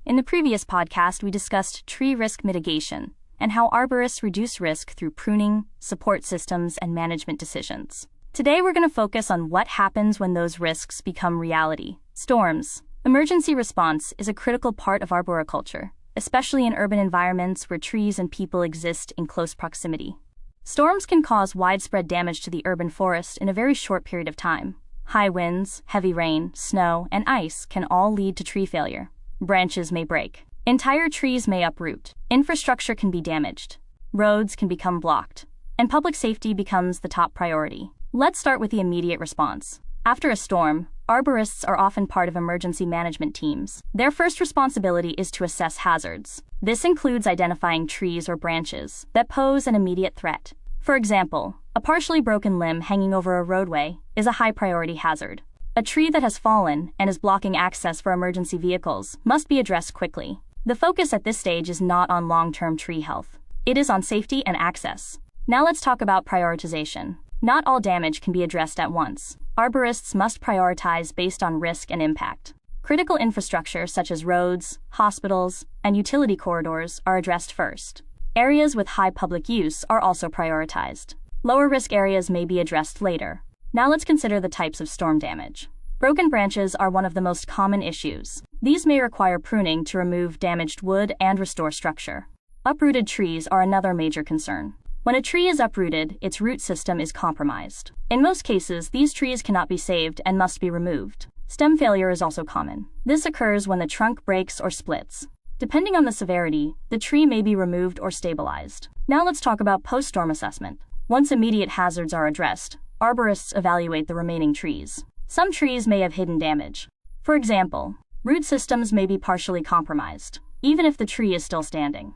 In the previous podcast, we discussed tree risk mitigation and how arborists reduce risk through pruning, support systems, and management decisions. Today, we're going to focus on what happens when those risks become reality. Storms. Emergency response is a critical part of arboriculture, especially in urban environments where trees and people exist in close proximity. Storms can cause widespread damage to the urban forest in a very short period of time. High winds, heavy rain, snow, and ice can all lead to tree failure. Branches may break. Entire trees may uproot. Infrastructure can be damaged. Roads can become blocked. And public safety becomes the top priority. Let's start with the immediate response. After a storm, arborists are often part of emergency management teams. Their first responsibility is to assess hazards. This includes identifying trees or branches that pose an immediate threat. For example, a partially broken limb hanging over a roadway is a high-priority hazard. A tree that has fallen and is blocking access for emergency vehicles must be addressed quickly. The focus at this stage is not on long-term tree health. It is on safety and access. Now let's talk about prioritization. Not all damage can be addressed at once. Arborists must prioritize based on risk and impact. Critical infrastructure such as roads, hospitals, and utility corridors are addressed first. Areas with high public use are also prioritized. Lower-risk areas may be addressed later. Now let's consider the types of storm damage. Broken branches are one of the most common issues. These may require pruning to remove damaged wood and restore structure. Uprooted trees are another major concern. When a tree is uprooted, its root system is compromised. In most cases, these trees cannot be saved and must be removed. Stem failure is also common. This occurs when the trunk breaks or splits. Depending on the severity, the tree may be removed or stabilized. Now let's talk about post-storm assessment. Once immediate hazards are addressed, arborists evaluate the remaining trees. Some trees may have hidden damage. For example, root systems may be partially compromised, even if the tree is still standing.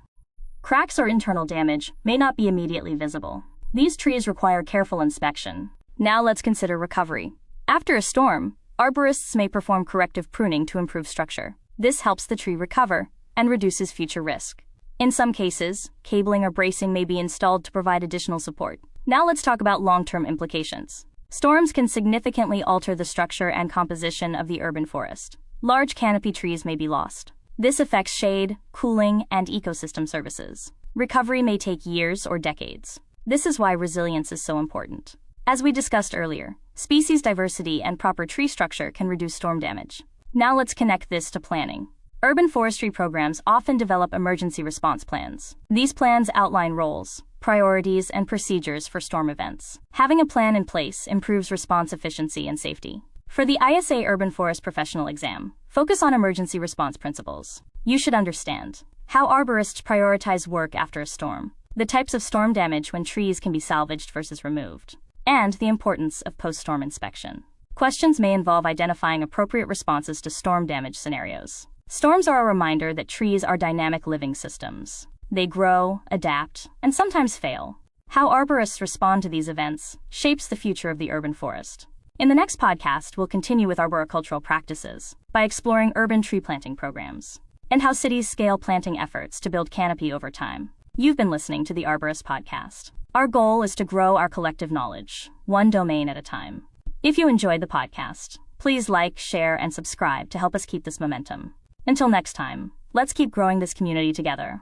Cracks or internal damage may not be immediately visible. These trees require careful inspection. Now let's consider recovery. After a storm, arborists may perform corrective pruning to improve structure. This helps the tree recover and reduces future risk. In some cases, cabling or bracing may be installed to provide additional support. Now let's talk about long-term implications. Storms can significantly alter the structure and composition of the urban forest. Large canopy trees may be lost. This affects shade, cooling, and ecosystem services. Recovery may take years or decades. This is why resilience is so important. As we discussed earlier, species diversity and proper tree structure can reduce storm damage. Now let's connect this to planning. Urban forestry programs often develop emergency response plans. These plans outline roles, priorities, and procedures for storm events. Having a plan in place improves response efficiency and safety. For the ISA Urban Forest Professional Exam, focus on emergency response principles. You should understand how arborists prioritize work after a storm, the types of storm damage when trees can be salvaged versus removed, and the importance of post-storm inspection. Questions may involve identifying appropriate responses to storm damage scenarios. Storms are a reminder that trees are dynamic living systems. They grow, adapt, and sometimes fail. How arborists respond to these events shapes the future of the urban forest. In the next podcast, we'll continue with arboricultural practices by exploring urban tree planting programs and how cities scale planting efforts to build canopy over time. You've been listening to the Arborist-podcast. Our goal is to grow our collective knowledge, one domain at a time. If you enjoyed the podcast, please like, share, and subscribe to help us keep this momentum. Until next time, let's keep growing this community together.